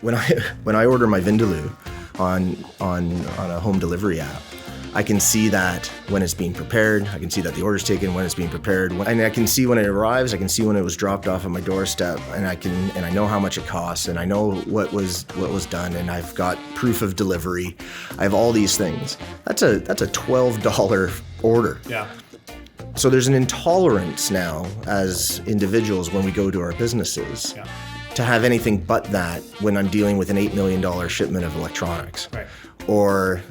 When I order my Vindaloo on a home delivery app, I can see that when it's being prepared. I can see that the order's taken when it's being prepared, and I can see when it arrives. I can see when it was dropped off at my doorstep, and I know how much it costs, and I know what was done, and I've got proof of delivery. I have all these things. That's a $12 order. Yeah. So there's an intolerance now as individuals when we go to our businesses. Yeah. To have anything but that when I'm dealing with an $8 million shipment of electronics. Right. Or,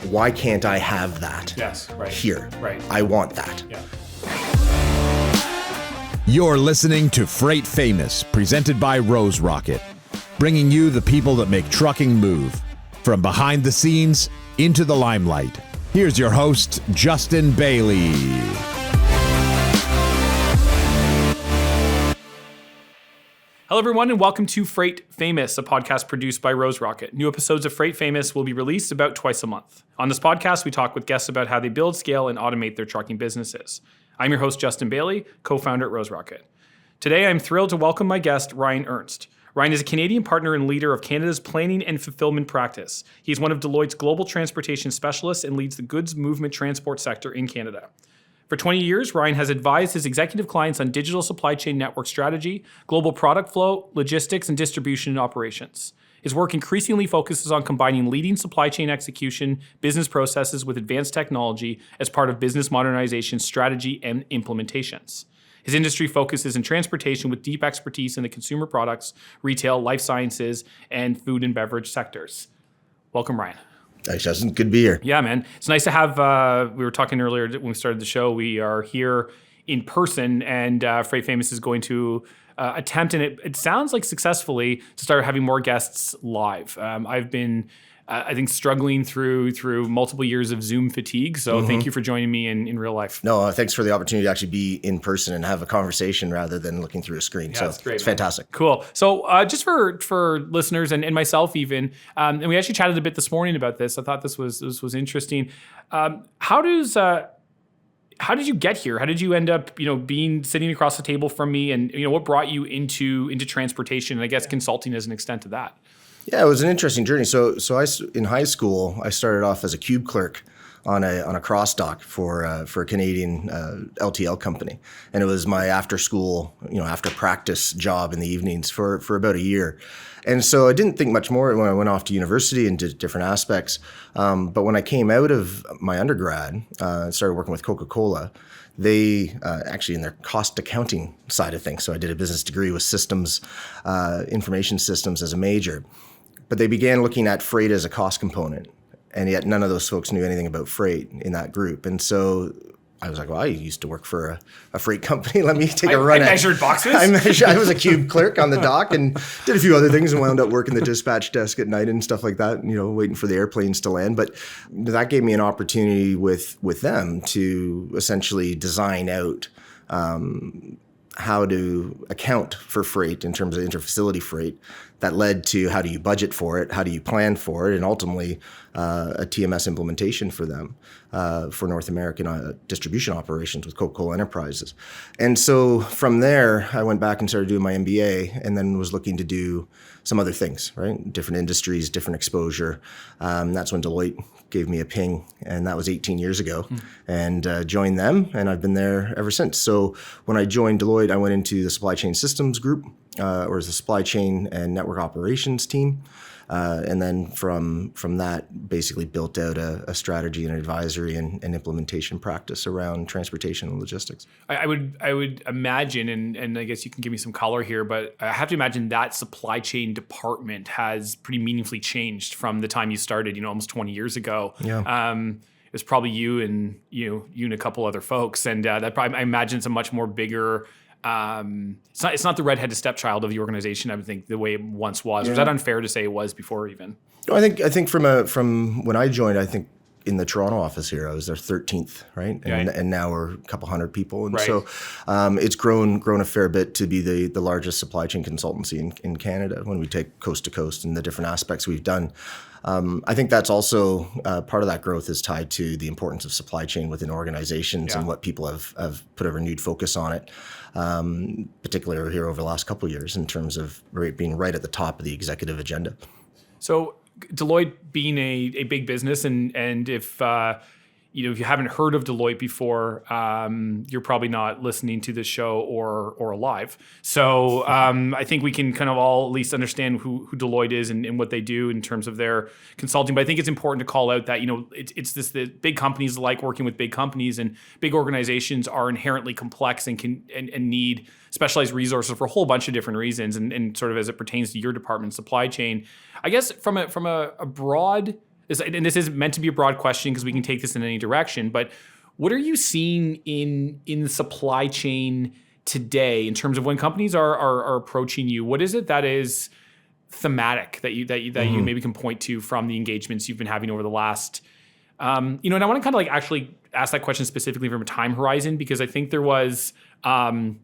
why can't I have that here? Right. I want that. Yeah. You're listening to Freight Famous, presented by Rose Rocket, bringing you the people that make trucking move. From behind the scenes into the limelight. Here's your host, Justin Bailie. Hello, everyone, and welcome to Freight Famous, a podcast produced by Rose Rocket. New episodes of Freight Famous will be released about twice a month. On this podcast, we talk with guests about how they build, scale, and automate their trucking businesses. I'm your host, Justin Bailie, co-founder at Rose Rocket. Today, I'm thrilled to welcome my guest, Ryan Ernst. Ryan is a Canadian partner and leader of Canada's planning and fulfillment practice. He's one of Deloitte's global transportation specialists and leads the goods movement transport sector in Canada. For 20 years, Ryan has advised his executive clients on digital supply chain network strategy, global product flow, logistics, and distribution and operations. His work increasingly focuses on combining leading supply chain execution, business processes with advanced technology as part of business modernization strategy and implementations. His industry focuses in transportation with deep expertise in the consumer products, retail, life sciences, and food and beverage sectors. Welcome, Ryan. Thanks, Justin. Good to be here. Yeah, man. It's nice to have, we were talking earlier when we started the show, we are here in person, and Freight Famous is going to attempt, and it sounds like successfully, to start having more guests live. I've been, I think, struggling through multiple years of Zoom fatigue, so thank you for joining me in real life. No, thanks for the opportunity to actually be in person and have a conversation rather than looking through a screen. Yeah, so it's great, it's man. fantastic. Cool. So just for listeners and myself even, and we actually chatted a bit this morning about this. I thought this was interesting. How did you get here? How did you end up, sitting across the table from me, and what brought you into transportation, and I guess consulting as an extent of that? Yeah, it was an interesting journey. So in high school, I started off as a cube clerk on a cross dock for a Canadian LTL company, and it was my after school, after practice job in the evenings for about a year. And so I didn't think much more when I went off to university and did different aspects. But when I came out of my undergrad, and started working with Coca-Cola. They actually in their cost accounting side of things. So I did a business degree with systems, information systems as a major. But they began looking at freight as a cost component, and yet none of those folks knew anything about freight in that group. And so I was like, well, I used to work for a freight company. Let me take a run at it. Measured boxes? I was a cube clerk on the dock and did a few other things and wound up working the dispatch desk at night and stuff like that, waiting for the airplanes to land. But that gave me an opportunity with them to essentially design out how to account for freight in terms of interfacility freight. That led to how do you budget for it, how do you plan for it, and ultimately a TMS implementation for them for North American distribution operations with Coca-Cola Enterprises. And so from there, I went back and started doing my MBA, and then was looking to do some other things, right? Different industries, different exposure. That's when Deloitte gave me a ping, and that was 18 years ago, and joined them, and I've been there ever since. So when I joined Deloitte, I went into the supply chain systems group, or as the supply chain and network operations team. And then from that, basically built out a strategy and advisory and implementation practice around transportation and logistics. I would imagine, and I guess you can give me some color here, but I have to imagine that supply chain department has pretty meaningfully changed from the time you started, almost 20 years ago. Yeah. It was probably you and a couple other folks, and that probably, I imagine, it's a much more bigger. It's not the redheaded stepchild of the organization, I would think, the way it once was. Yeah. Or is that unfair to say it was before even? No, I think from when I joined, I think in the Toronto office here. I was their 13th, right? And now we're a couple hundred people. And so it's grown a fair bit to be the largest supply chain consultancy in Canada when we take coast to coast and the different aspects we've done. I think that's also part of that growth is tied to the importance of supply chain within organizations and what people have put a renewed focus on it, particularly here over the last couple of years in terms of being right at the top of the executive agenda. So Deloitte being a big business, and if if you haven't heard of Deloitte before, you're probably not listening to this show or alive. So I think we can kind of all at least understand who Deloitte is and what they do in terms of their consulting. But I think it's important to call out that it's the big companies like working with big companies, and big organizations are inherently complex and can need specialized resources for a whole bunch of different reasons. And sort of as it pertains to your department, supply chain, I guess from a broad. And this isn't meant to be a broad question because we can take this in any direction, but what are you seeing in the supply chain today in terms of when companies are approaching you? What is it that is thematic that you maybe can point to from the engagements you've been having over the last, and I want to kind of like actually ask that question specifically from a time horizon, because I think there was, there's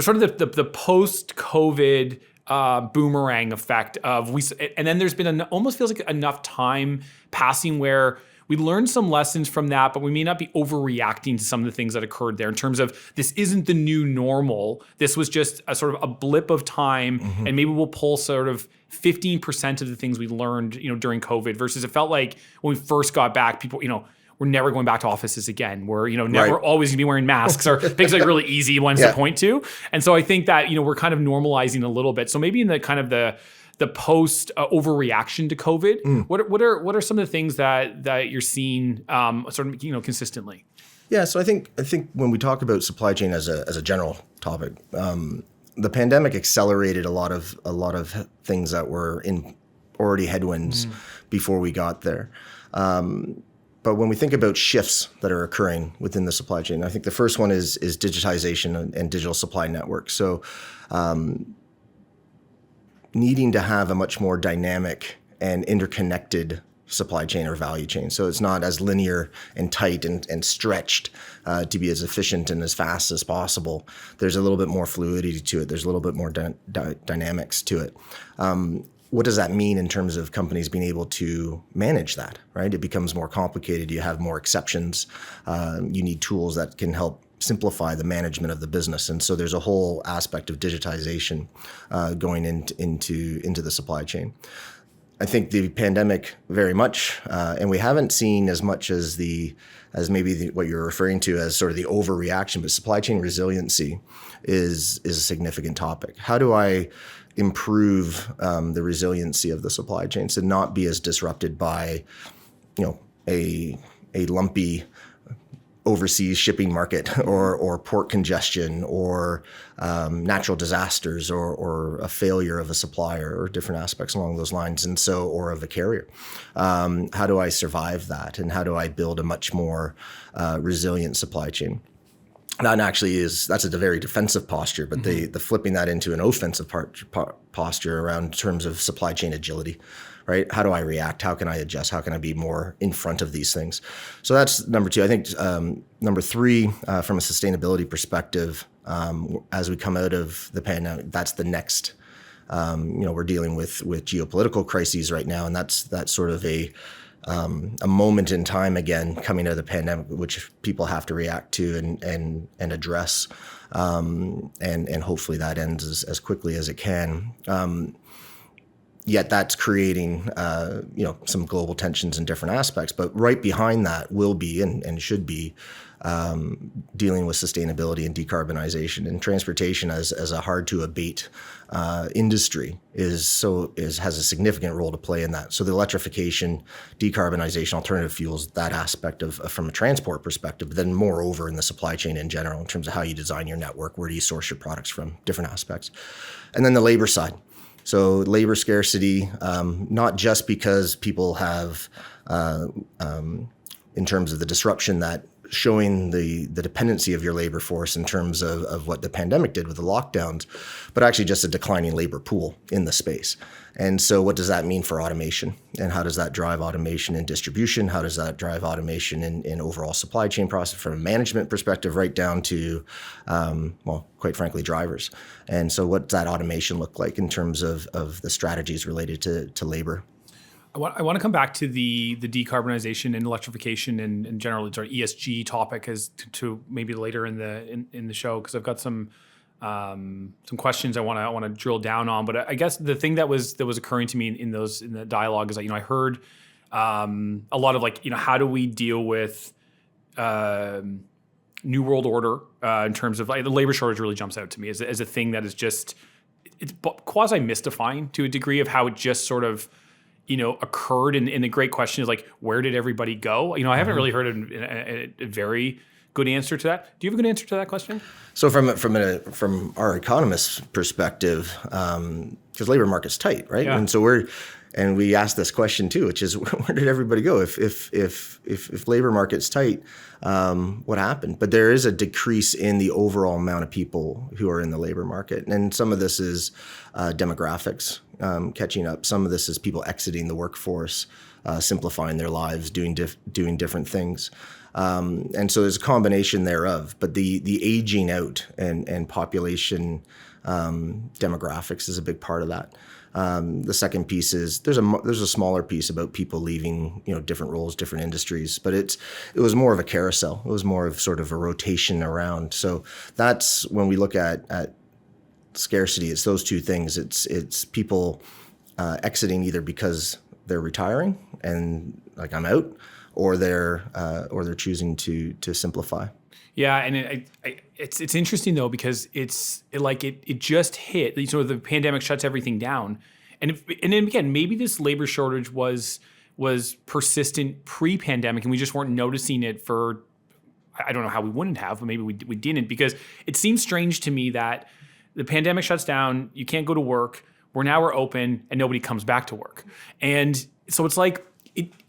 sort of the post-COVID boomerang effect of and then there's been almost feels like enough time passing where we learned some lessons from that, but we may not be overreacting to some of the things that occurred there in terms of this isn't the new normal. This was just a sort of a blip of time, and maybe we'll pull sort of 15% of the things we learned, during COVID versus it felt like when we first got back, people, we're never going back to offices again. We're, never always gonna be wearing masks or things like really easy ones to point to. And so I think that, we're kind of normalizing a little bit. So maybe in the kind of the post overreaction to COVID, what are some of the things that you're seeing sort of, consistently? Yeah. So I think when we talk about supply chain as a general topic, the pandemic accelerated a lot of things that were in already headwinds before we got there. But when we think about shifts that are occurring within the supply chain, I think the first one is digitization and digital supply networks. So needing to have a much more dynamic and interconnected supply chain or value chain. So it's not as linear and tight and stretched to be as efficient and as fast as possible. There's a little bit more fluidity to it. There's a little bit more dynamics to it. What does that mean in terms of companies being able to manage that, right? It becomes more complicated. You have more exceptions. You need tools that can help simplify the management of the business. And so there's a whole aspect of digitization going into the supply chain. I think the pandemic very much, and we haven't seen as much as what you're referring to as sort of the overreaction, but supply chain resiliency is a significant topic. How do I improve the resiliency of the supply chain to not be as disrupted by, a lumpy overseas shipping market or port congestion or natural disasters or a failure of a supplier or different aspects along those lines, and so or of a carrier. How do I survive that, and how do I build a much more resilient supply chain? That's a very defensive posture, but the flipping that into an offensive posture around terms of supply chain agility, right? How do I react? How can I adjust? How can I be more in front of these things? So that's number two. I think number three, from a sustainability perspective, as we come out of the pandemic, that's the next. We're dealing with geopolitical crises right now, and that's sort of a moment in time again coming out of the pandemic, which people have to react to and address, and hopefully that ends as quickly as it can. Yet that's creating some global tensions in different aspects. But right behind that will be and should be dealing with sustainability and decarbonization. And transportation as a hard to abate industry has a significant role to play in that. So the electrification, decarbonization, alternative fuels, that aspect of from a transport perspective, but then moreover in the supply chain in general in terms of how you design your network, where do you source your products from, different aspects. And then the labor side. So labor scarcity, not just because people have, in terms of the disruption that showing the dependency of your labor force in terms of what the pandemic did with the lockdowns, but actually just a declining labor pool in the space. And so what does that mean for automation? And how does that drive automation in distribution? How does that drive automation in overall supply chain process from a management perspective right down to, quite frankly, drivers? And so what's that automation look like in terms of the strategies related to labor? I want to come back to the decarbonization and electrification and generally sort of ESG topic as to maybe later in the show, because I've got some questions I want to drill down on. But I guess the thing that was occurring to me in the dialogue is that, I heard a lot of how do we deal with New World Order in terms of the labor shortage really jumps out to me as a thing that is just, it's quasi mystifying to a degree of how it just sort of occurred. And the great question is where did everybody go? I haven't really heard a very good answer to that. Do you have a good answer to that question? So from our economist's perspective, because labor market's tight, right? Yeah. And so we asked this question too, which is where did everybody go? If labor market's tight, what happened? But there is a decrease in the overall amount of people who are in the labor market, and some of this is demographics catching up. Some of this is people exiting the workforce, simplifying their lives, doing different things. And so there's a combination thereof, but the aging out and population demographics is a big part of that. The second piece is there's a smaller piece about people leaving, different roles, different industries, but it was more of a carousel. It was more of sort of a rotation around. So that's when we look at scarcity, it's those two things. It's people exiting either because they're retiring and I'm out, or they're choosing to simplify. Yeah, and it's interesting though, because it just hit. So the pandemic shuts everything down, and then again, maybe this labor shortage was persistent pre-pandemic, and we just weren't noticing it for. I don't know how we wouldn't have, but maybe we didn't, because it seems strange to me that the pandemic shuts down, you can't go to work. We're open, and nobody comes back to work, and so it's like.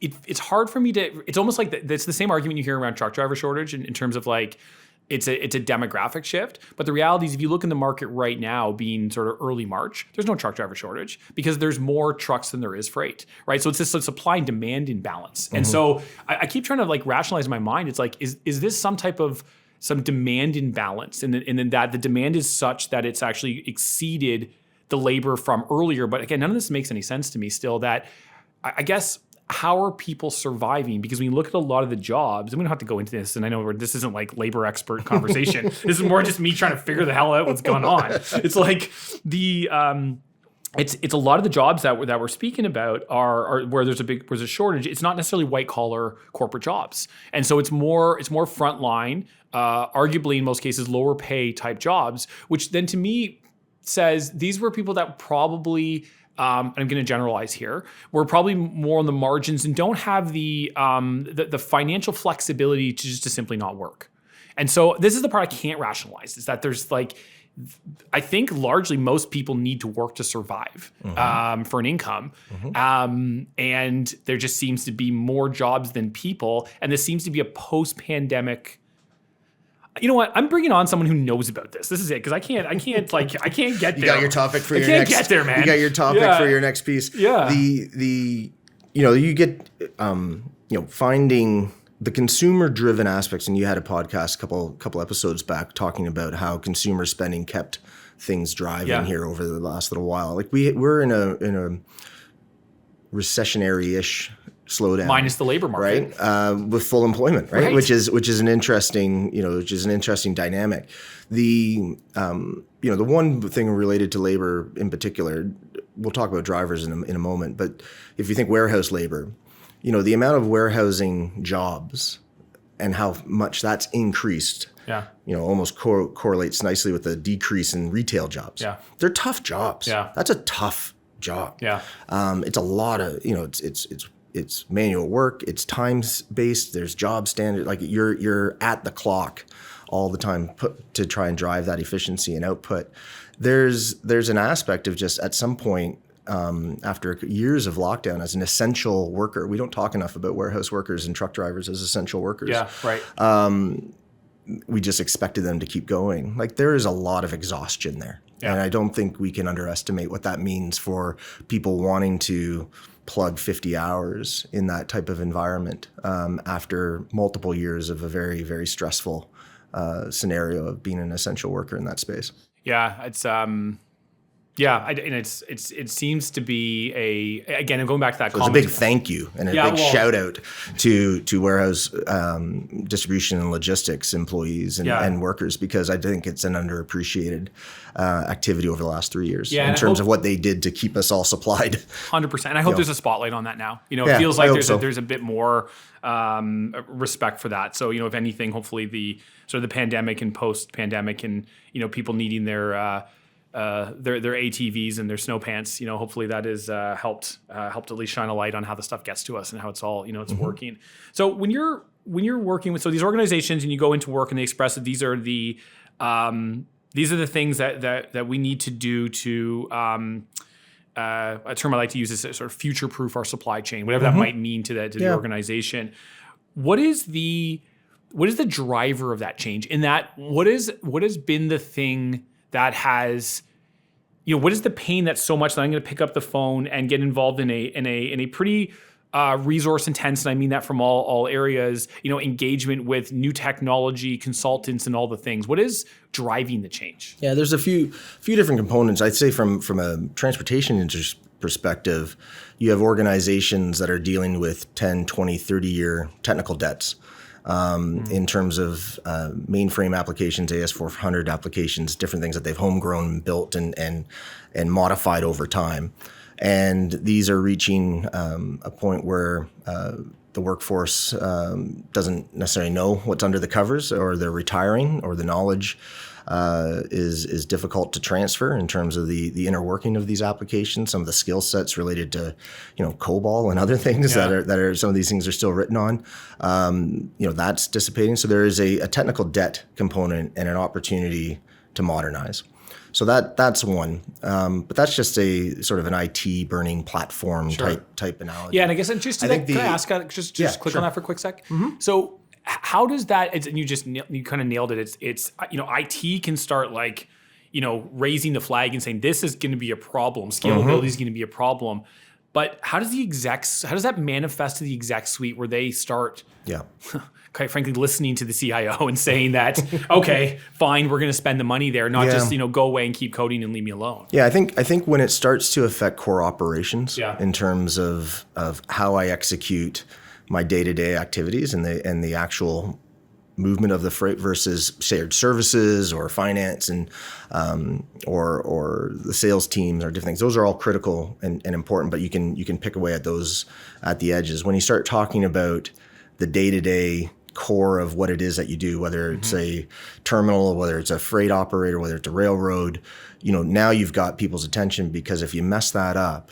It's hard for me to. It's almost like it's the same argument you hear around truck driver shortage in terms of it's a demographic shift. But the reality is, if you look in the market right now, being sort of early March, there's no truck driver shortage because there's more trucks than there is freight, right? So it's this supply and demand imbalance. Mm-hmm. And so I keep trying to rationalize in my mind. It's is this some type of some demand imbalance, and then that the demand is such that it's actually exceeded the labor from earlier. But again, none of this makes any sense to me still. That I guess. How are people surviving? Because when you look at a lot of the jobs, and we don't have to go into this, and I know this isn't labor expert conversation. This is more just me trying to figure the hell out what's going on. It's it's a lot of the jobs that we're speaking about are where there's a shortage. It's not necessarily white collar corporate jobs, and so it's more frontline, arguably in most cases lower pay type jobs, which then to me says these were people that probably. I'm going to generalize here. We're probably more on the margins and don't have the financial flexibility to simply not work. And so this is the part I can't rationalize, is that there's I think largely most people need to work to survive for an income. Mm-hmm. And there just seems to be more jobs than people. And this seems to be a post-pandemic. You know what? I'm bringing on someone who knows about this. This is it, because I can't get there. You got your topic for your next. I can't get there, man. You got your topic for your next piece. Yeah. You get finding the consumer-driven aspects, and you had a podcast a couple episodes back talking about how consumer spending kept things driving here over the last little while. We're in a recessionary-ish slowdown, minus the labor market, right? With full employment, right? Which is an interesting dynamic. The the one thing related to labor in particular, we'll talk about drivers in a moment, but if you think warehouse labor, the amount of warehousing jobs and how much that's increased, almost correlates nicely with the decrease in retail jobs. Yeah, they're tough jobs. Yeah, that's a tough job. Yeah, it's a lot of it's manual work. It's time-based. There's job standard. You're at the clock all the time to try and drive that efficiency and output. There's an aspect of just at some point after years of lockdown as an essential worker. We don't talk enough about warehouse workers and truck drivers as essential workers. Yeah, right. We just expected them to keep going. Like, there is a lot of exhaustion there. Yeah. And I don't think we can underestimate what that means for people wanting to plug 50 hours in that type of environment after multiple years of a very, very stressful scenario of being an essential worker in that space. Yeah, it's it seems to be again, going back to that. So it's a big thank you and a big shout out to warehouse distribution and logistics employees and workers, because I think it's an underappreciated activity over the last 3 years in terms of what they did to keep us all supplied. 100%. And I hope there's a spotlight on that now. It feels like there's a bit more respect for that. So, if anything, hopefully the sort of the pandemic and post-pandemic and, people needing their ATVs and their snow pants, hopefully that is helped at least shine a light on how the stuff gets to us and how it's all, it's working. So when you're working with these organizations and you go into work and they express that these are the things that we need to do to a term I like to use is sort of future-proof our supply chain, whatever that might mean to the organization. What is the driver of that change? In that, what has been the thing that has, what is the pain that's so much that I'm going to pick up the phone and get involved in a pretty resource intense, and I mean that from all areas, engagement with new technology, consultants, and all the things. What is driving the change? Yeah, there's a few different components. I'd say from a transportation perspective, you have organizations that are dealing with 10, 20, 30-year technical debts. In terms of mainframe applications, AS400 applications, different things that they've homegrown, built, and modified over time. And these are reaching a point where the workforce doesn't necessarily know what's under the covers, or they're retiring, or the knowledge is difficult to transfer in terms of the inner working of these applications. Some of the skill sets related to, COBOL and other things that are some of these things are still written on. That's dissipating. So there is a technical debt component and an opportunity to modernize. So that's one, but that's just a sort of an IT burning platform type analogy. Yeah, and I guess just can I ask? Just click on that for a quick sec. Mm-hmm. So how does that? And you kind of nailed it. It's IT can start raising the flag and saying this is going to be a problem. Scalability is going to be a problem. But how does that manifest to the exec suite where they start? Yeah. Quite frankly, listening to the CIO and saying that, okay, fine, we're going to spend the money there, not just go away and keep coding and leave me alone. Yeah, I think when it starts to affect core operations in terms of how I execute my day-to-day activities and the actual movement of the freight versus shared services or finance and or the sales teams or different things. Those are all critical and important, but you can pick away at those at the edges. When you start talking about the day-to-day core of what it is that you do, whether it's a terminal, whether it's a freight operator, whether it's a railroad, now you've got people's attention, because if you mess that up,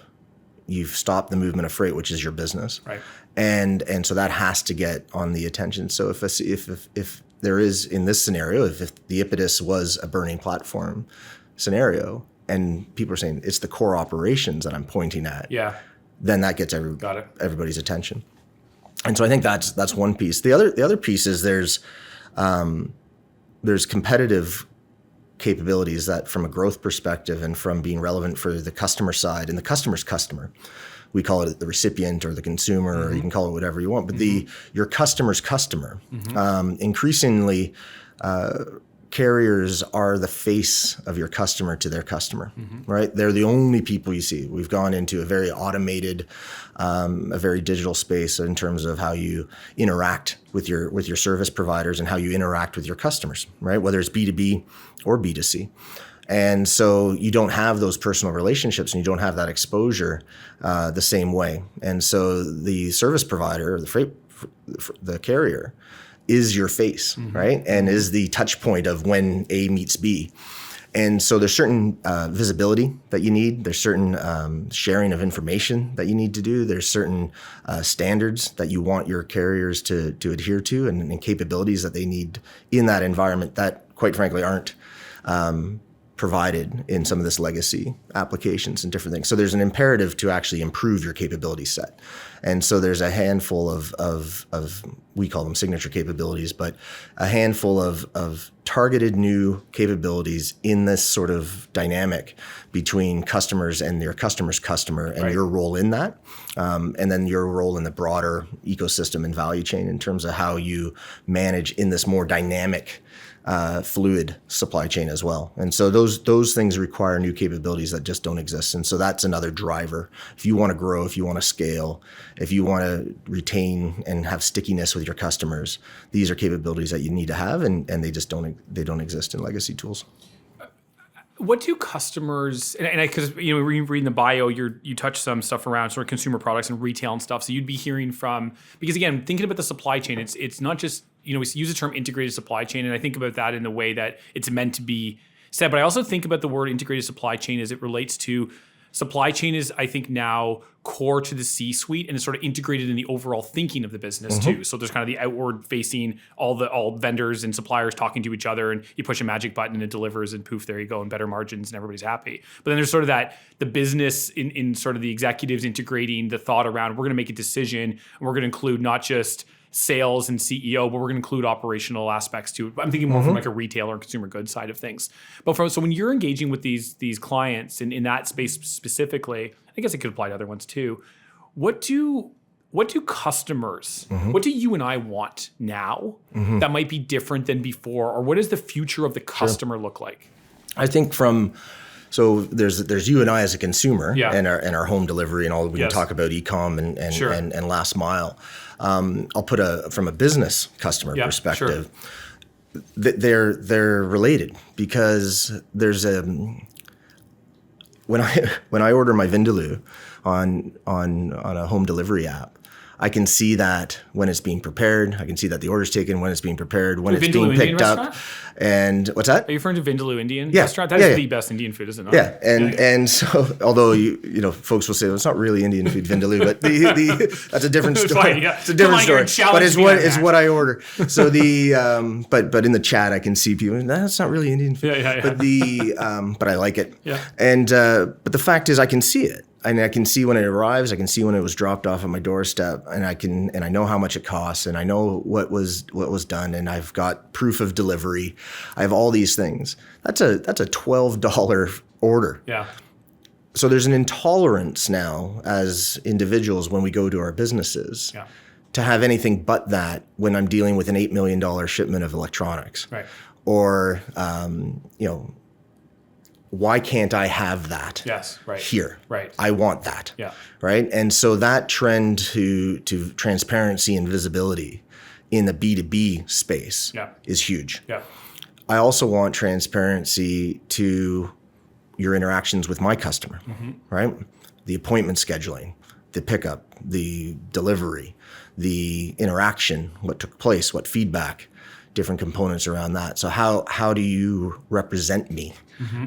you've stopped the movement of freight, which is your business. Right. And so that has to get on the attention. So if there is, in this scenario, if the impetus was a burning platform scenario, and people are saying it's the core operations that I'm pointing at, then that gets everybody's attention. And so I think that's one piece. The other piece is there's competitive capabilities that, from a growth perspective and from being relevant for the customer side and the customer's customer, we call it the recipient or the consumer, or you can call it whatever you want, but your customer's customer. Increasingly, carriers are the face of your customer to their customer, right? They're the only people you see. We've gone into a very automated, a very digital space in terms of how you interact with your service providers and how you interact with your customers, right? Whether it's B2B or B2C. And so you don't have those personal relationships and you don't have that exposure the same way. And so the service provider, the carrier, is your face, right? And is the touch point of when A meets B. And so there's certain visibility that you need. There's certain sharing of information that you need to do. There's certain standards that you want your carriers to adhere to, and capabilities that they need in that environment that, quite frankly, aren't provided in some of this legacy applications and different things. So there's an imperative to actually improve your capability set. And so there's a handful of we call them signature capabilities, but a handful of targeted new capabilities in this sort of dynamic between customers and their customer's customer and your role in that. And then your role in the broader ecosystem and value chain in terms of how you manage in this more dynamic fluid supply chain as well. And so those things require new capabilities that just don't exist. And so that's another driver. If you want to grow, if you want to scale, if you want to retain and have stickiness with your customers, these are capabilities that you need to have, and they just don't exist in legacy tools. What do customers, and because reading the bio, you touch some stuff around sort of consumer products and retail and stuff. So you'd be hearing from, because again, thinking about the supply chain, it's not just, we use the term integrated supply chain, and I think about that in the way that it's meant to be said. But I also think about the word integrated supply chain as it relates to supply chain is, I think, now core to the C-suite and is sort of integrated in the overall thinking of the business too. So there's kind of the outward facing, all vendors and suppliers talking to each other, and you push a magic button and it delivers, and poof, there you go, and better margins and everybody's happy. But then there's sort of the business in sort of the executives integrating the thought around, we're going to make a decision and we're going to include not just sales and CEO, but we're going to include operational aspects too. I'm thinking more from like a retail or consumer goods side of things. But so when you're engaging with these clients in that space specifically, I guess it could apply to other ones too. What do customers, what do you and I want now that might be different than before? Or what does the future of the customer look like? I think so there's you and I as a consumer and our home delivery and all. We can talk about e-com and last mile. I'll put from a business customer perspective, they're related, because there's when I order my Vindaloo on a home delivery app, I can see that when it's being prepared. I can see that the order's taken, when it's being prepared, when it's being picked up. And what's that? Are you referring to Vindaloo Indian restaurant? That is the best Indian food, is it not? Yeah, and so although folks will say, well, it's not really Indian food, Vindaloo, but that's a different story. It's a different story. But it's what I order. So but in the chat I can see people, that's not really Indian food. But I like it. Yeah. And but the fact is, I can see it. And I can see when it arrives. I can see when it was dropped off at my doorstep, and I know how much it costs, and I know what was done, and I've got proof of delivery. I have all these things. That's a $12 order. Yeah. So there's an intolerance now as individuals when we go to our businesses to have anything but that when I'm dealing with an $8 million shipment of electronics, right? Or why can't I have that here? Right. I want that. Yeah. Right. And so that trend to transparency and visibility in the B2B space is huge. Yeah. I also want transparency to your interactions with my customer, right? The appointment scheduling, the pickup, the delivery, the interaction, what took place, what feedback, different components around that. So how do you represent me,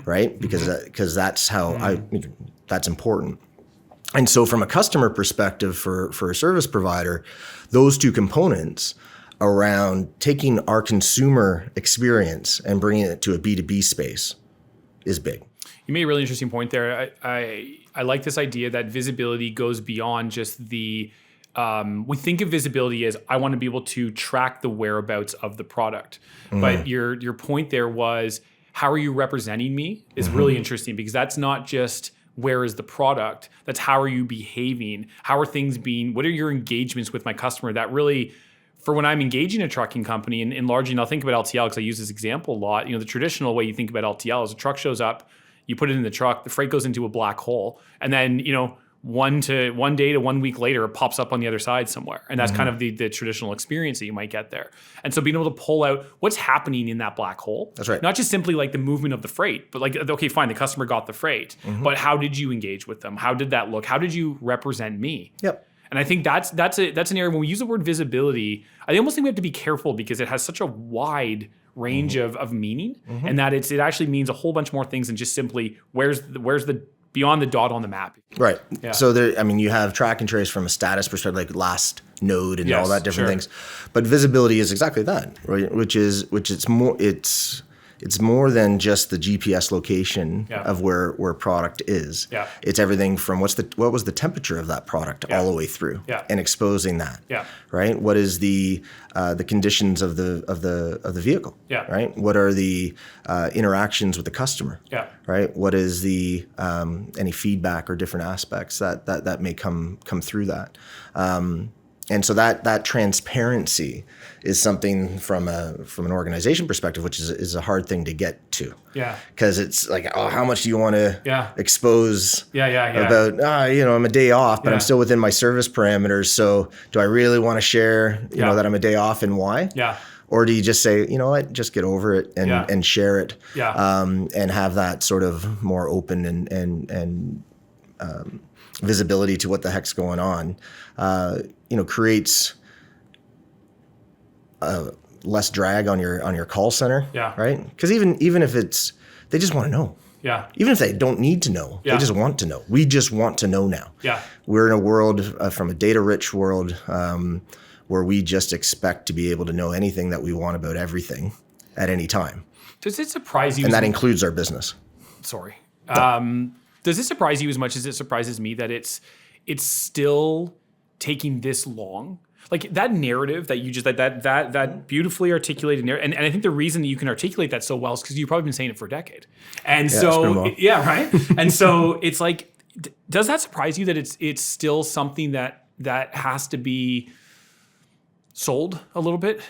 right? Because that's how that's important. And so from a customer perspective, for a service provider, those two components around taking our consumer experience and bringing it to a B2B space is big. You made a really interesting point there. I like this idea that visibility goes beyond just the we think of visibility as I want to be able to track the whereabouts of the product. But your point there was, how are you representing me is really interesting, because that's not just where is the product, that's how are you behaving, how are things being, what are your engagements with my customer that really, for when I'm engaging a trucking company, and largely, and I'll think about LTL because I use this example a lot, the traditional way you think about LTL is a truck shows up, you put it in the truck, the freight goes into a black hole, and then, one day to 1 week later, it pops up on the other side somewhere. And that's kind of the traditional experience that you might get there. And so being able to pull out what's happening in that black hole. That's right. Not just simply like the movement of the freight, but like, okay, fine, the customer got the freight, but how did you engage with them? How did that look? How did you represent me? Yep. And I think that's an area when we use the word visibility, I almost think we have to be careful because it has such a wide range of meaning, and that it actually means a whole bunch more things than just simply where's the beyond the dot on the map. Right. Yeah. So you have track and trace from a status perspective, like last node and all that different things. But visibility is exactly that, right? Which it's it's more than just the GPS location Yeah. of where product is. Yeah. It's everything from what was the temperature of that product all the way through, Yeah. and exposing that. Yeah. Right. What is the conditions of the vehicle? Yeah. Right. What are the interactions with the customer? Yeah. Right. What is the any feedback or different aspects that may come through that. And so that transparency is something from an organization perspective, which is a hard thing to get to. Yeah. Because it's like, oh, how much do you want to expose Yeah. about, I'm a day off, but Yeah. I'm still within my service parameters. So do I really want to share, Yeah. that I'm a day off and why? Yeah. Or do you just say, you know what, just get over it and share it, and have that sort of more open and visibility to what the heck's going on, creates less drag on your call center, right? Because even if they just want to know. Yeah. Even if they don't need to know, they just want to know. We just want to know now. Yeah. We're in a world from a data-rich world where we just expect to be able to know anything that we want about everything at any time. Does it surprise you? And that includes our business. Sorry. Does it surprise you as much as it surprises me that it's still taking this long? Like that narrative that you just that beautifully articulated narrative, and I think the reason that you can articulate that so well is because you've probably been saying it for a decade, and it's been a while. right. And so it's like, does that surprise you that it's still something that has to be sold a little bit?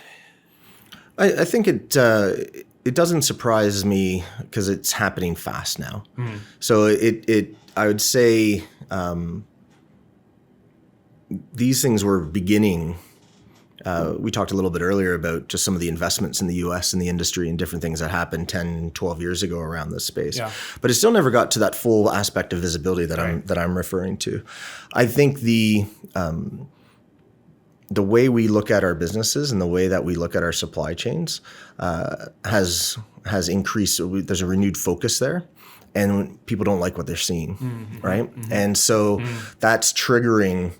I think it doesn't surprise me because it's happening fast now. So I would say these things were beginning. We talked a little bit earlier about just some of the investments in the US and the industry and different things that happened 10, 12 years ago around this space. Yeah. But it still never got to that full aspect of visibility that I'm referring to. I think the way we look at our businesses and the way that we look at our supply chains has increased. There's a renewed focus there, and people don't like what they're seeing, right? And so that's triggering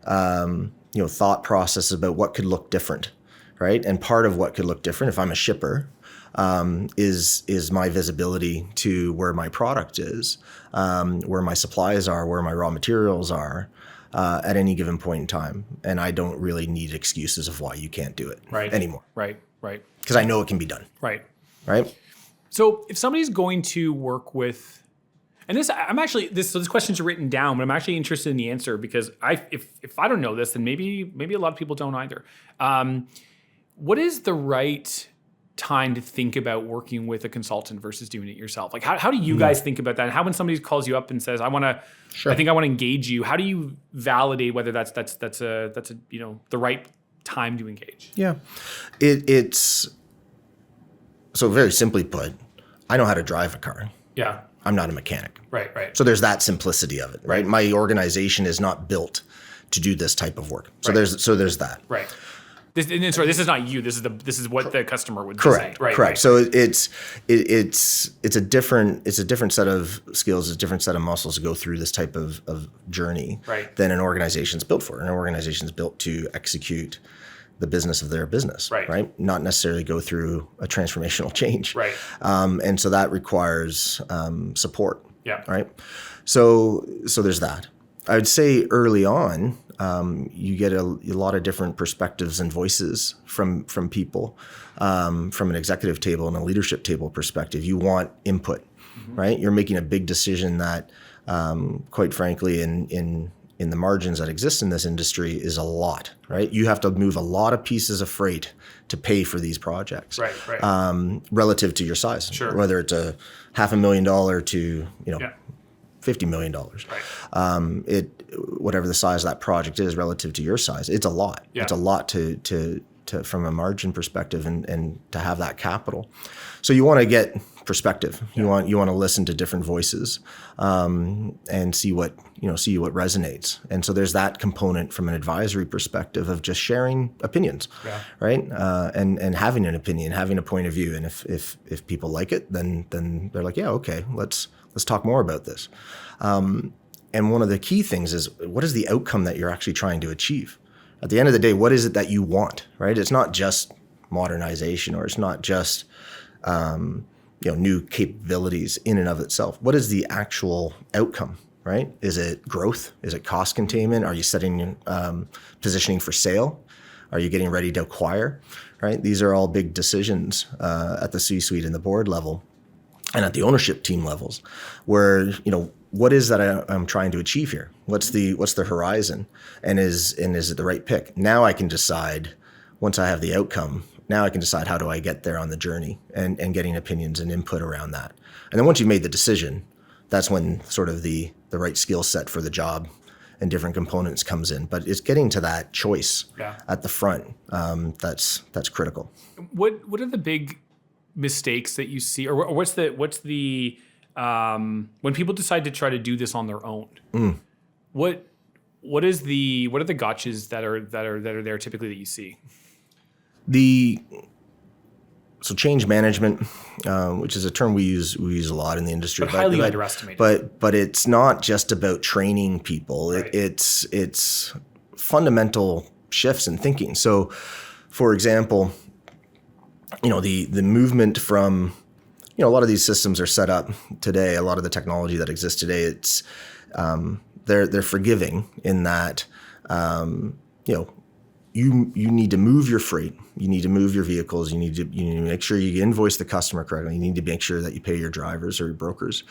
thought process about what could look different, right? And part of what could look different, if I'm a shipper, is my visibility to where my product is, where my supplies are, where my raw materials are, at any given point in time. And I don't really need excuses of why you can't do it anymore. Right. Because I know it can be done. Right. So if somebody's going to work with, and this questions are written down, but I'm actually interested in the answer because if I don't know this, then maybe a lot of people don't either. What is the right time to think about working with a consultant versus doing it yourself? Like how do you guys think about that? And how when somebody calls you up and says, I think I want to engage you, how do you validate whether that's the right time to engage? Yeah. It's so very simply put, I know how to drive a car. Yeah. I'm not a mechanic. Right. So there's that simplicity of it, right? My organization is not built to do this type of work. So there's that. Right. This is not you. This is what the customer would correct. say. Right. Correct. So it's a different set of skills, a different set of muscles to go through this type of journey than an organization's built for. An organization's built to execute the business of their business, right? Not necessarily go through a transformational change. Right. And so that requires support. Yeah. Right. So there's that. I would say early on, you get a lot of different perspectives and voices from people, from an executive table and a leadership table perspective. You want input, right? You're making a big decision that, quite frankly, in the margins that exist in this industry is a lot, right? You have to move a lot of pieces of freight to pay for these projects, relative to your size. Sure. Whether it's a $500,000 to $50 million, whatever the size of that project is relative to your size, it's a lot. Yeah. It's a lot to from a margin perspective and to have that capital. So you want to get perspective. You want to listen to different voices, and see what resonates. And so there's that component from an advisory perspective of just sharing opinions, right? And having an opinion, having a point of view. And if people like it, then they're like, yeah, okay, let's talk more about this. And one of the key things is, what is the outcome that you're actually trying to achieve? At the end of the day, what is it that you want, right? It's not just modernization, or it's not just new capabilities in and of itself. What is the actual outcome, right? Is it growth? Is it cost containment? Are you setting positioning for sale? Are you getting ready to acquire, right? These are all big decisions at the C-suite and the board level and at the ownership team levels where, what is that I'm trying to achieve here? What's the horizon? And is it the right pick? Now I can decide, once I have the outcome, now I can decide how do I get there on the journey and getting opinions and input around that. And then once you've made the decision, that's when sort of the right skill set for the job and different components comes in. But it's getting to that choice at the front that's critical. What are the big mistakes that you see, or what's the when people decide to try to do this on their own? What are the gotchas that are there typically that you see? So change management, which is a term we use a lot in the industry, but highly underestimated. But it's not just about training people. Right. It's fundamental shifts in thinking. So, for example, the movement from a lot of these systems are set up today. A lot of the technology that exists today, it's they're forgiving in that you need to move your freight, you need to move your vehicles, you need to make sure you invoice the customer correctly, you need to make sure that you pay your drivers or your brokers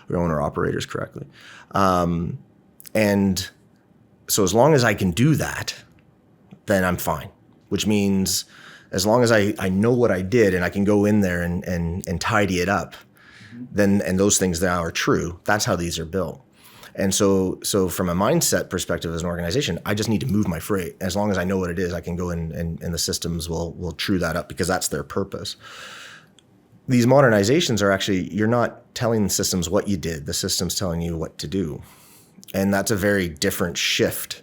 or owner operators correctly. And so as long as I can do that, then I'm fine, which means as long as I know what I did and I can go in there and tidy it up, then and those things now are true. That's how these are built. And so from a mindset perspective as an organization, I just need to move my freight. As long as I know what it is, I can go in and the systems will true that up because that's their purpose. These modernizations are actually, you're not telling the systems what you did, the system's telling you what to do. And that's a very different shift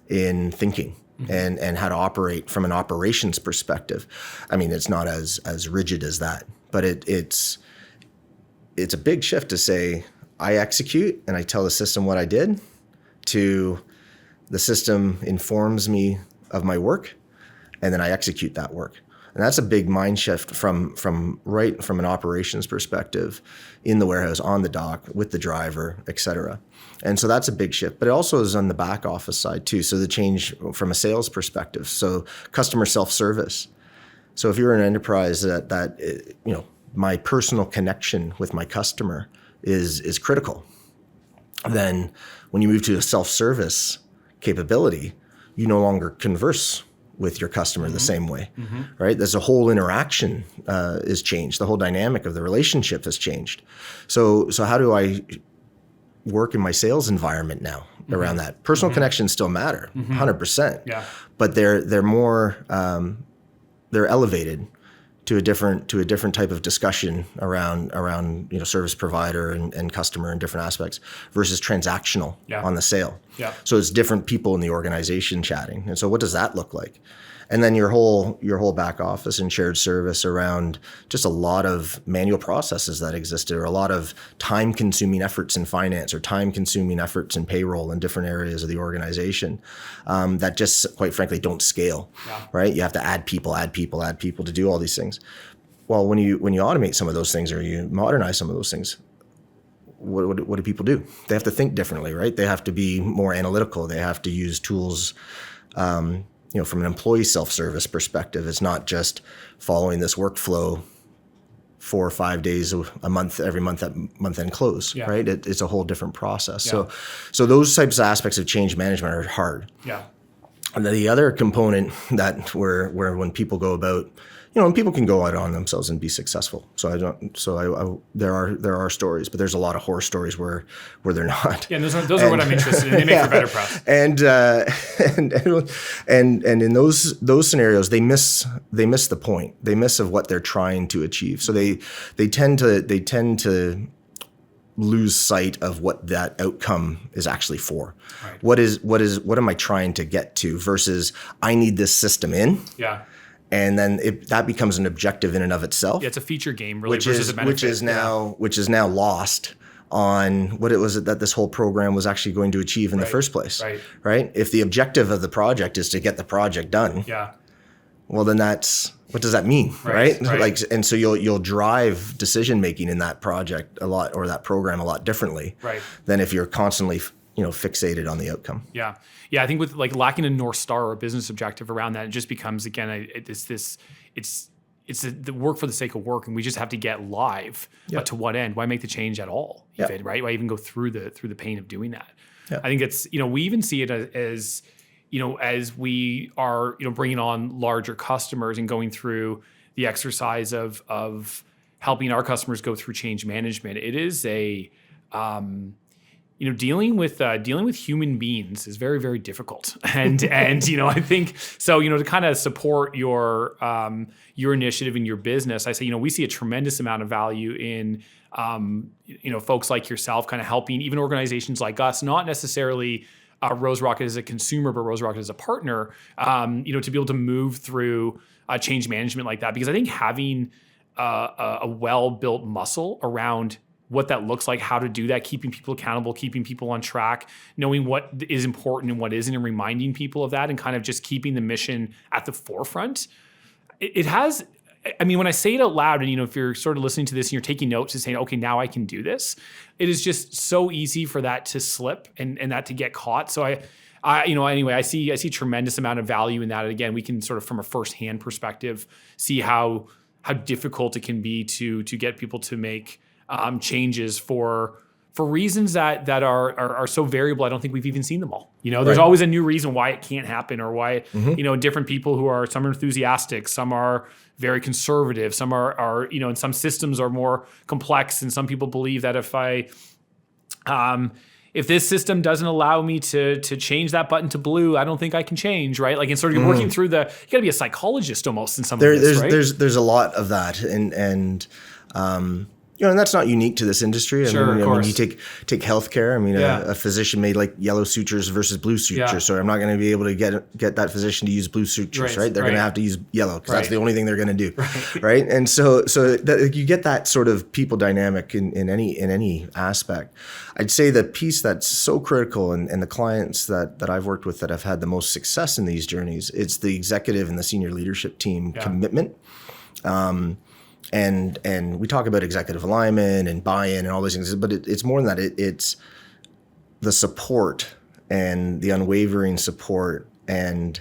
in thinking and how to operate from an operations perspective. I mean, it's not as rigid as that, but it's a big shift to say, I execute and I tell the system what I did, to the system informs me of my work and then I execute that work. And that's a big mind shift from an operations perspective in the warehouse, on the dock, with the driver, et cetera. And so that's a big shift, but it also is on the back office side too. So the change from a sales perspective, so customer self-service. So if you're an enterprise that my personal connection with my customer is critical, then when you move to a self-service capability, you no longer converse with your customer the same way, right? There's a whole interaction is changed. The whole dynamic of the relationship has changed. So how do I work in my sales environment now around that? Personal connections still matter, 100%. Yeah. But they're more they're elevated to a different type of discussion around service provider and customer and different aspects versus transactional on the sale. Yeah. So it's different people in the organization chatting. And so what does that look like? And then your whole back office and shared service around just a lot of manual processes that existed, or a lot of time-consuming efforts in finance or time-consuming efforts in payroll in different areas of the organization that just, quite frankly, don't scale, right? You have to add people to do all these things. Well, when you automate some of those things or you modernize some of those things, what do people do? They have to think differently, right? They have to be more analytical. They have to use tools. From an employee self-service perspective, it's not just following this workflow 4 or 5 days a month, every month at month-end close, right? It's a whole different process. Yeah. So those types of aspects of change management are hard. Yeah. And then the other component that where when people go about, and people can go out on themselves and be successful. There are stories, but there's a lot of horror stories where they're not. Yeah, those are what I'm interested in. They make for better press. And in those scenarios, they miss the point. They miss of what they're trying to achieve. So they tend to lose sight of what that outcome is actually for. Right. What am I trying to get to versus I need this system in. Yeah. And then that becomes an objective in and of itself. Yeah, it's a feature game, really, versus a benefit. Which is now lost on what it was that this whole program was actually going to achieve in the first place. Right. If the objective of the project is to get the project done, well, then what does that mean, right? Like, and so you'll drive decision making in that project a lot, or that program a lot differently, than if you're constantly, fixated on the outcome. Yeah. I think with like lacking a North Star or a business objective around that, it just becomes again it's the work for the sake of work, and we just have to get live. But to what end? Why make the change at all? Right? Why even go through the pain of doing that? I think it's we even see it as as we are bringing on larger customers and going through the exercise of helping our customers go through change management. It is a dealing with human beings is very, very difficult, and I think so. To kind of support your initiative and your business, I say we see a tremendous amount of value in folks like yourself, kind of helping even organizations like us, not necessarily Rose Rocket as a consumer, but Rose Rocket as a partner, to be able to move through change management like that, because I think having a well-built muscle around what that looks like, how to do that, keeping people accountable, keeping people on track, knowing what is important and what isn't, and reminding people of that, and kind of just keeping the mission at the forefront. It has, when I say it out loud, and if you're sort of listening to this and you're taking notes and saying, okay, now I can do this, it is just so easy for that to slip and that to get caught. So I see tremendous amount of value in that. And again, we can sort of from a firsthand perspective see how difficult it can be to get people to make changes for reasons that are so variable. I don't think we've even seen them all. There's always a new reason why it can't happen, or why different people some are enthusiastic, some are very conservative, some are and some systems are more complex, and some people believe that if this system doesn't allow me to change that button to blue, I don't think I can change, right? Like, and sort of working through you got to be a psychologist almost in some of this, right? There's a lot of that, and and that's not unique to this industry. Of course. You take healthcare. A physician made like yellow sutures versus blue sutures. So I'm not going to be able to get that physician to use blue sutures, right? They're going to have to use yellow because that's the only thing they're going to do, right? And so you get that sort of people dynamic in any aspect. I'd say the piece that's so critical, and the clients that I've worked with that have had the most success in these journeys, it's the executive and the senior leadership team commitment. And we talk about executive alignment and buy-in and all these things, but it's more than that. It's the support and the unwavering support and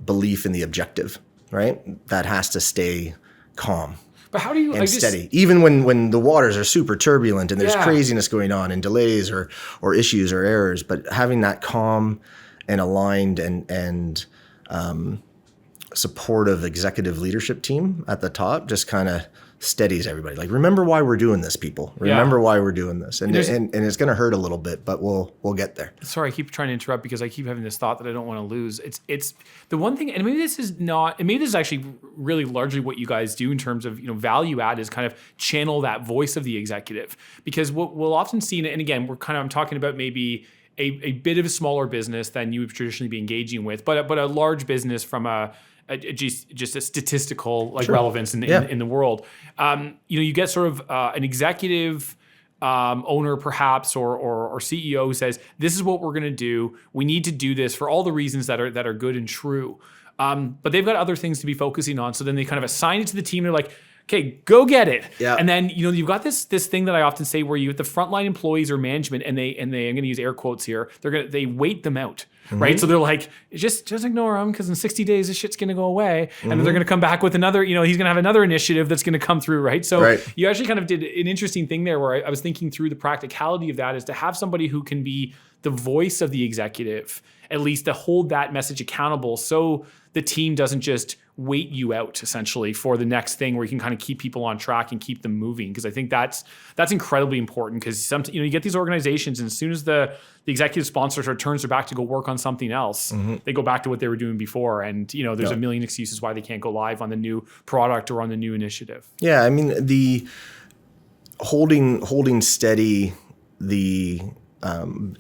belief in the objective, right? That has to stay calm. But how do you steady, even when the waters are super turbulent and there's craziness going on and delays or issues or errors, but having that calm and aligned and supportive executive leadership team at the top just kind of steadies everybody. Like, remember why we're doing this, people. Remember why we're doing this, and it's going to hurt a little bit, but we'll get there. Sorry, I keep trying to interrupt because I keep having this thought that I don't want to lose. It's the one thing, and maybe this is actually really largely what you guys do in terms of value add, is kind of channel that voice of the executive, because what we'll often see, and again, I'm talking about maybe a bit of a smaller business than you would traditionally be engaging with, but a large business from just a statistical relevance in the world. You get sort of an executive owner perhaps or CEO who says, this is what we're going to do. We need to do this for all the reasons that are good and true. But they've got other things to be focusing on. So then they kind of assign it to the team. They're like, okay, go get it. Yeah. And then you've got this thing that I often say where the frontline employees or management, and they I'm going to use air quotes here, they wait them out. Right. So they're like, just ignore him, because in 60 days, this shit's going to go away. And then they're going to come back with another, he's going to have another initiative that's going to come through. Right. So you actually kind of did an interesting thing there where I was thinking through the practicality of that, is to have somebody who can be the voice of the executive, at least to hold that message accountable, so the team doesn't just wait you out essentially for the next thing, where you can kind of keep people on track and keep them moving. Because I think that's incredibly important, because you get these organizations, and as soon as the executive sponsor sort of turns their back to go work on something else, they go back to what they were doing before. And there's a million excuses why they can't go live on the new product or on the new initiative. Yeah, I mean, the holding steady the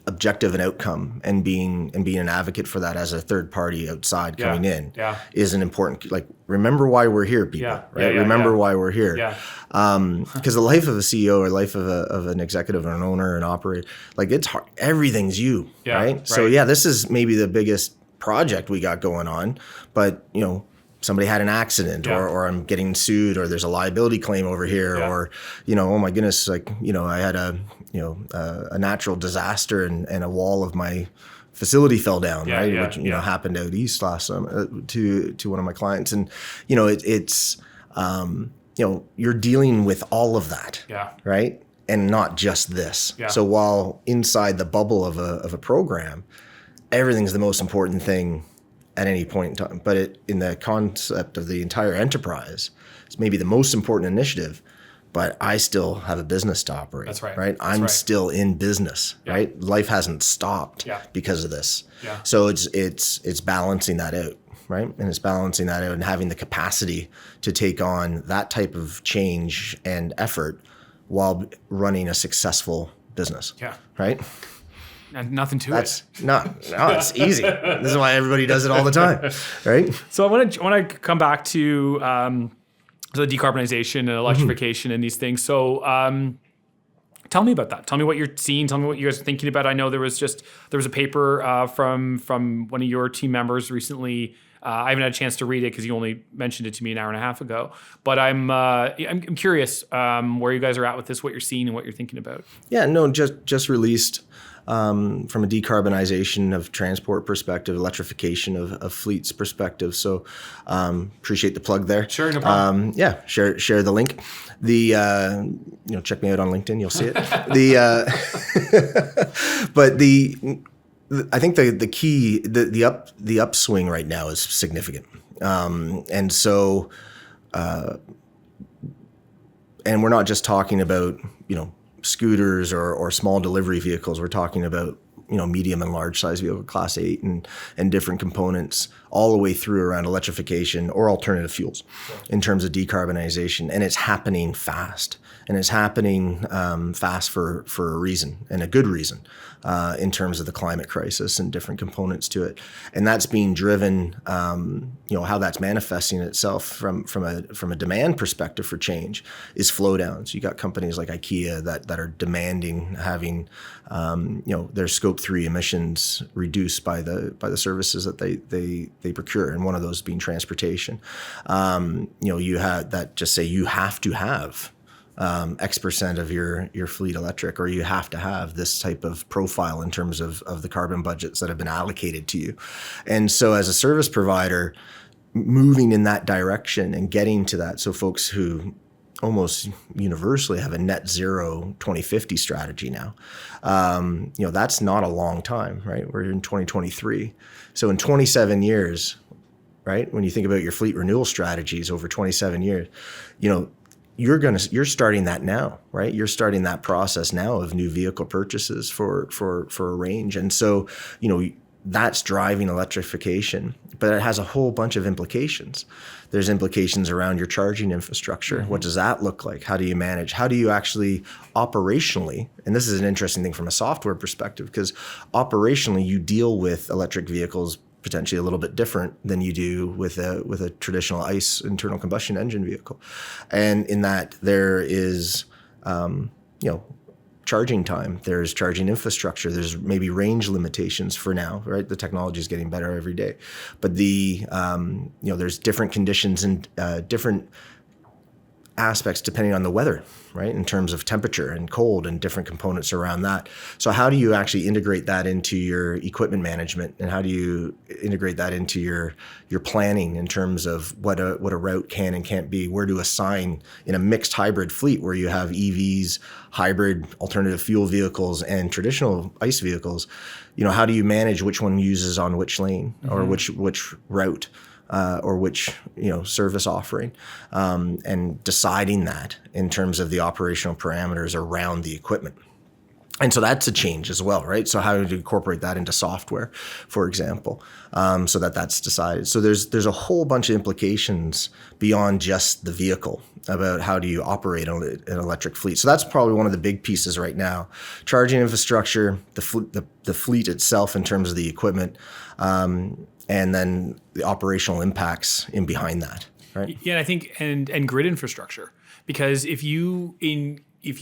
objective and outcome, and being an advocate for that as a third party outside coming in is an important, remember why we're here, people, right? Remember why we're here. Because the life of a CEO or life of an executive or an owner or an operator, it's hard. Everything's you, right? So this is maybe the biggest project we got going on, but somebody had an accident or I'm getting sued or there's a liability claim over here or, oh my goodness, like, I had a natural disaster and a wall of my facility fell down, which, happened out east last summer to one of my clients. And, it's, you're dealing with all of that, right? And not just this. Yeah. So while inside the bubble of a program, everything's the most important thing at any point in time. But in the concept of the entire enterprise, it's maybe the most important initiative, but I still have a business to operate. That's right. Right? I'm still in business, right? Life hasn't stopped because of this. Yeah. So it's balancing that out, right? And it's balancing that out and having the capacity to take on that type of change and effort while running a successful business. Yeah. Right? And nothing to it. No, it's easy. This is why everybody does it all the time, right? So I want to come back to the decarbonization and electrification and these things. So tell me about that. Tell me what you're seeing. Tell me what you guys are thinking about. I know there was a paper from one of your team members recently. I haven't had a chance to read it because you only mentioned it to me an hour and a half ago. But I'm curious where you guys are at with this, what you're seeing and what you're thinking about. Yeah, no, just released. From a decarbonization of transport perspective, electrification of fleets perspective. So appreciate the plug there. Sure, no problem. Share the link. Check me out on LinkedIn, you'll see it. I think the key, the upswing right now is significant. And we're not just talking about, scooters or small delivery vehicles. We're talking about, medium and large size vehicle, Class 8 and different components all the way through around electrification or alternative fuels in terms of decarbonization. And it's happening fast. And it's happening fast for a reason, and a good reason, in terms of the climate crisis and different components to it. And that's being driven, how that's manifesting itself from a demand perspective for change is flow downs. You got companies like IKEA that are demanding having, their Scope 3 emissions reduced by the services that they procure, and one of those being transportation. You have that just say you have to have X% of your fleet electric, or you have to have this type of profile in terms of the carbon budgets that have been allocated to you. And so as a service provider, moving in that direction and getting to that, so folks who almost universally have a net zero 2050 strategy now, that's not a long time, right? We're in 2023. So in 27 years, right, when you think about your fleet renewal strategies over 27 years, you're starting that now, right? You're starting that process now of new vehicle purchases for a range. And so, that's driving electrification, but it has a whole bunch of implications. There's implications around your charging infrastructure. Mm-hmm. What does that look like? How do you manage? How do you actually operationally, and this is an interesting thing from a software perspective, because operationally you deal with electric vehicles potentially a little bit different than you do with a traditional ICE internal combustion engine vehicle. And in that there is, charging time, there's charging infrastructure, there's maybe range limitations for now, right? The technology is getting better every day. But there's different conditions and different aspects depending on the weather, right? In terms of temperature and cold and different components around that. So how do you actually integrate that into your equipment management, and how do you integrate that into your planning in terms of what a route can and can't be? Where to assign in a mixed hybrid fleet where you have EVs, hybrid alternative fuel vehicles, and traditional ICE vehicles? How do you manage which one uses on which lane, mm-hmm. or which route? Or which service offering, and deciding that in terms of the operational parameters around the equipment. And so that's a change as well, right? So how do you incorporate that into software, for example, so that's decided. So there's a whole bunch of implications beyond just the vehicle about how do you operate an electric fleet. So that's probably one of the big pieces right now: charging infrastructure, the fleet itself in terms of the equipment. And then the operational impacts in behind that, right? Yeah, and I think and grid infrastructure, because if you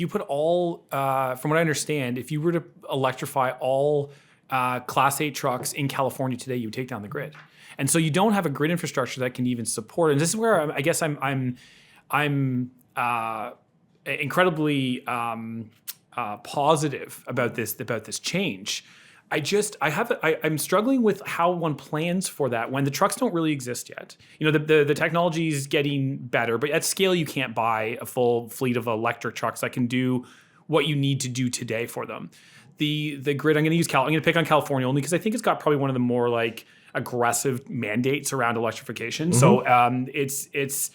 put all, from what I understand, if you were to electrify all Class 8 trucks in California today, you would take down the grid. And so you don't have a grid infrastructure that can even support it. And this is where I guess I'm incredibly positive about this change. I'm struggling with how one plans for that when the trucks don't really exist yet. You know, the technology is getting better, but at scale you can't buy a full fleet of electric trucks that can do what you need to do today for them. The grid, I'm going to pick on California only because I think it's got probably one of the more like aggressive mandates around electrification. Mm-hmm. So it's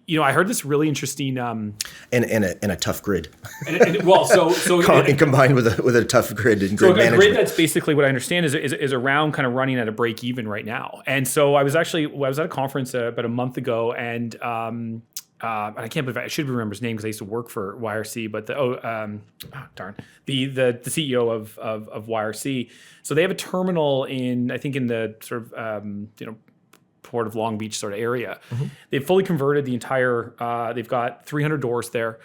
you know, I heard this really interesting and a tough grid. And combined with a tough grid and grid management. A grid that's basically what I understand is around kind of running at a break even right now. And so I was at a conference about a month ago, and I can't believe I should remember his name because I used to work for YRC. But the CEO of YRC. So they have a terminal in the sort of Port of Long Beach sort of area. Mm-hmm. They've fully converted the entire, they've got 300 doors there.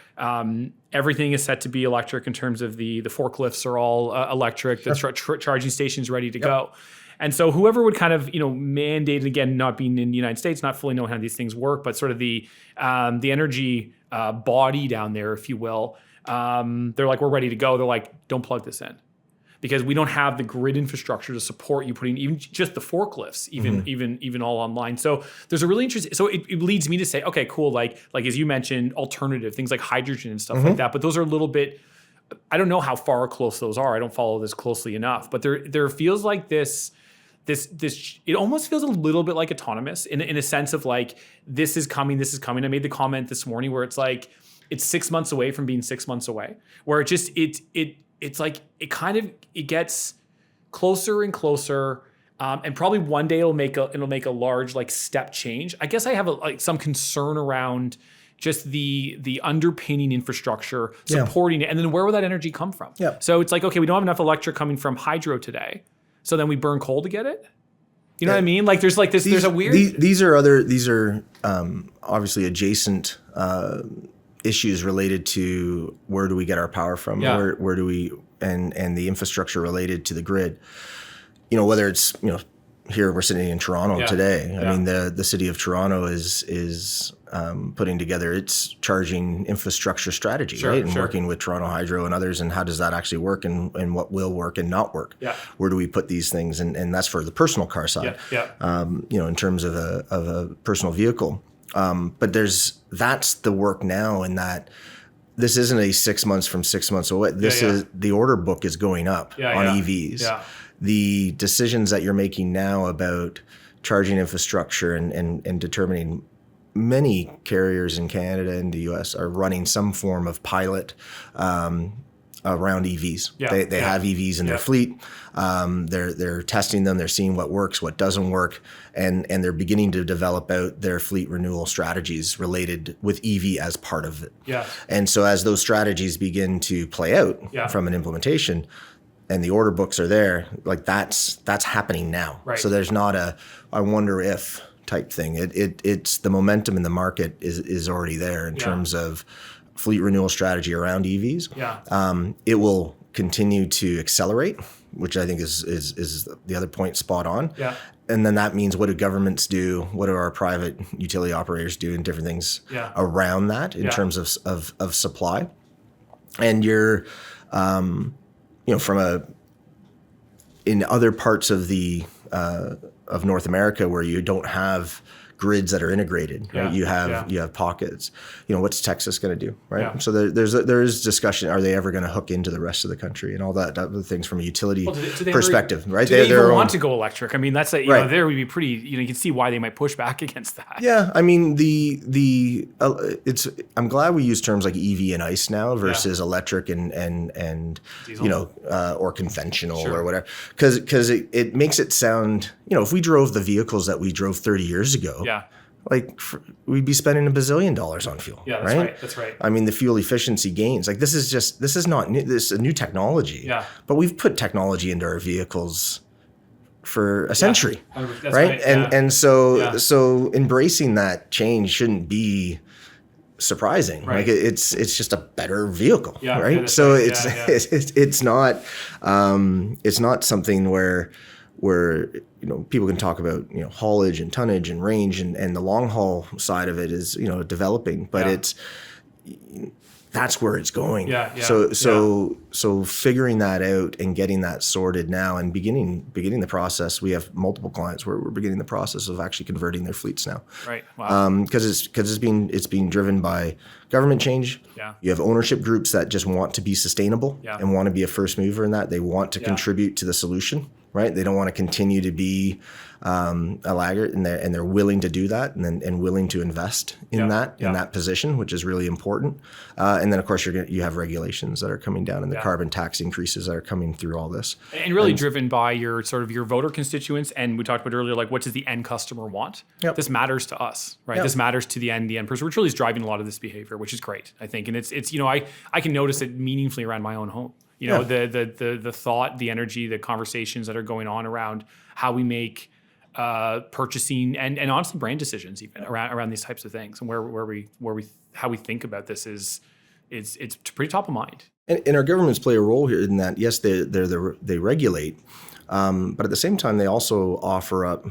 Everything is set to be electric in terms of the forklifts are all electric, the charging station's ready to go. And so whoever would kind of, mandate, again, not being in the United States, not fully knowing how these things work, but sort of the energy body down there, if you will, they're like, we're ready to go. They're like, don't plug this in. Because we don't have the grid infrastructure to support you putting even just the forklifts, even all online. So there's a really interesting. So it leads me to say, okay, cool. Like as you mentioned, alternative things like hydrogen and stuff like that. But those are a little bit. I don't know how far close those are. I don't follow this closely enough. But there feels like this. It almost feels a little bit like autonomous in a sense of like this is coming. I made the comment this morning where it's like it's 6 months away from being 6 months away. Where it's like it gets closer and closer, and probably one day it'll make a large like step change. I guess I have some concern around just the underpinning infrastructure supporting it, and then where will that energy come from? Yeah. So it's like, okay, we don't have enough electric coming from hydro today, so then we burn coal to get it. You know what I mean? Like there's like this. There's a weird. These are obviously adjacent. Issues related to where do we get our power from, where do we, and the infrastructure related to the grid. Whether it's here we're sitting in Toronto today. I mean the city of Toronto is putting together its charging infrastructure strategy, right? And working with Toronto Hydro and others, and how does that actually work, and what will work and not work? Yeah. Where do we put these things? And that's for the personal car side. In terms of a personal vehicle. But that's the work now, in that this isn't a 6 months from 6 months away. This is the order book is going up on EVs. Yeah. The decisions that you're making now about charging infrastructure and determining, many carriers in Canada and the US are running some form of pilot around EVs. They have EVs in their fleet. They're testing them. They're seeing what works, what doesn't work, and they're beginning to develop out their fleet renewal strategies related with EV as part of it. Yeah. And so as those strategies begin to play out from an implementation, and the order books are there, like that's happening now. Right. So there's not a I wonder if type thing. It's the momentum in the market is already there in terms of fleet renewal strategy around EVs. Yeah. It will continue to accelerate, which I think is the other point spot on. Yeah. And then that means, what do governments do? What do our private utility operators do, and different things around that in terms of supply? And you're, in other parts of of North America where you don't have grids that are integrated, right? You have pockets. What's Texas going to do, right? Yeah. So there is discussion. Are they ever going to hook into the rest of the country and all that other things from a utility perspective, right? Do they even want to go electric? I mean, that's there would be pretty. You can see why they might push back against that. Yeah, I mean I'm glad we use terms like EV and ICE now versus electric and diesel, or conventional or whatever, because it makes it sound, if we drove the vehicles that we drove 30 years ago. Yeah. We'd be spending $1 billion on fuel. Yeah, that's right. I mean, the fuel efficiency gains. this is not new. This is a new technology. Yeah. But we've put technology into our vehicles for a century, right? And so embracing that change shouldn't be surprising. Right. Like it's just a better vehicle, Yeah, right? yeah, So right. it's not something where people can talk about haulage and tonnage and range and the long haul side of it is developing, but that's where it's going. So figuring that out and getting that sorted now and beginning the process. We have multiple clients where we're beginning the process of actually converting their fleets now. Right. Wow. Because it's being driven by government change. Yeah. You have ownership groups that just want to be sustainable and want to be a first mover in that. They want to contribute to the solution. Right, they don't want to continue to be a laggard, and they're willing to do that, and willing to invest in that position, which is really important. And then, of course, you have regulations that are coming down, and the carbon tax increases that are coming through all this, and really driven by your voter constituents. And we talked about earlier, like, what does the end customer want? Yep. This matters to us, right? Yep. This matters to the end person, which really is driving a lot of this behavior, which is great, I think. And it's I can notice it meaningfully around my own home. The thought, the energy, the conversations that are going on around how we make purchasing and honestly brand decisions even around these types of things, and how we think about this is it's pretty top of mind. And our governments play a role here in that. Yes, they regulate, but at the same time they also offer up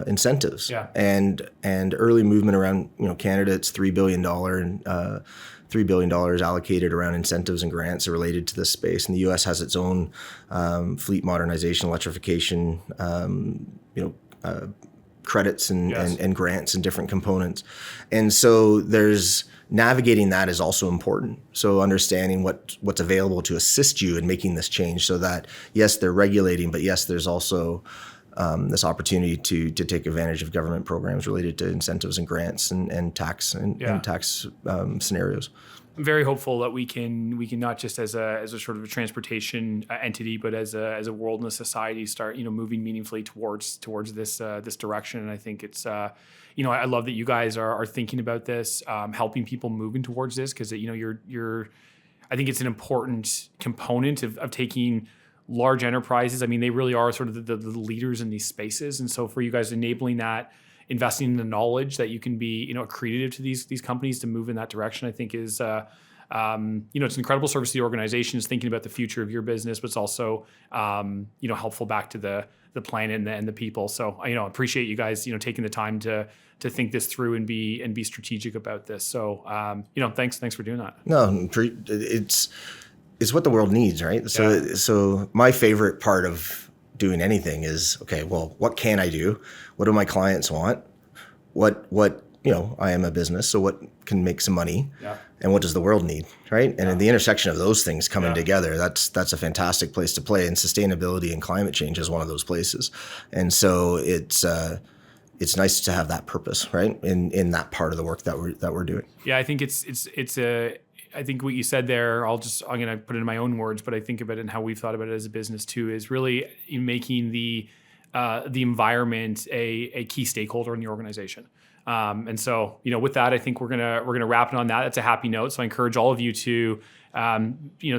incentives and early movement around Canada. It's $3 billion and. $3 billion allocated around incentives and grants related to this space. And the U.S. has its own fleet modernization, electrification, credits and grants and different components. And so there's navigating that is also important. So understanding what's available to assist you in making this change, so that, yes, they're regulating, but yes, there's also this opportunity to take advantage of government programs related to incentives and grants and tax and tax scenarios. I'm very hopeful that we can not just as a sort of a transportation entity, but as a world and a society start moving meaningfully towards this direction. And I think it's I love that you guys are thinking about this, helping people moving towards this, because you're I think it's an important component of taking large enterprises. I mean, they really are sort of the leaders in these spaces. And so for you guys enabling that, investing in the knowledge that you can be, accretive to these companies to move in that direction, I think is, it's an incredible service to the organizations, thinking about the future of your business, but it's also, helpful back to the planet and the people. So, appreciate you guys, taking the time to think this through and be strategic about this. So, thanks for doing that. No, it's what the world needs, right? So my favorite part of doing anything is, okay, well, what can I do? What do my clients want? What I am a business, so what can make some money? Yeah. And what does the world need, right? And in the intersection of those things coming together, that's a fantastic place to play. And sustainability and climate change is one of those places. And so it's nice to have that purpose, right? In that part of the work that we're doing. Yeah, I think I think what you said there, I'm going to put it in my own words, but I think about it and how we've thought about it as a business too, is really making the environment a key stakeholder in the organization. And so, with that, I think we're gonna wrap it on that. That's a happy note. So I encourage all of you to,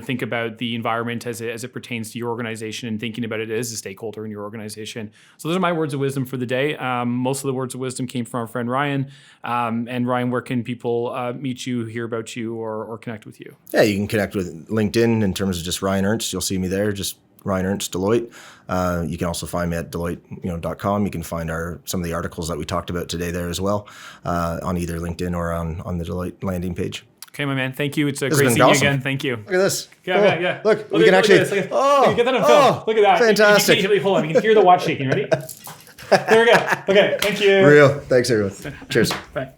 think about the environment as it pertains to your organization, and thinking about it as a stakeholder in your organization. So those are my words of wisdom for the day. Most of the words of wisdom came from our friend Ryan. And Ryan, where can people meet you, hear about you, or connect with you? Yeah, you can connect with LinkedIn in terms of just Ryan Ernst. You'll see me there. Just Ryan Ernst, Deloitte. You can also find me at Deloitte.com. You can find some of the articles that we talked about today there as well, on either LinkedIn or on the Deloitte landing page. Okay, my man. Thank you. It's great seeing you again. Thank you. Look at this. Yeah, cool. yeah. Look, we can actually. Get that on film. Look at that. Fantastic. Hold on. You can hear the watch shaking. Ready? There we go. Okay. Thank you. Real. Thanks, everyone. Cheers. Bye.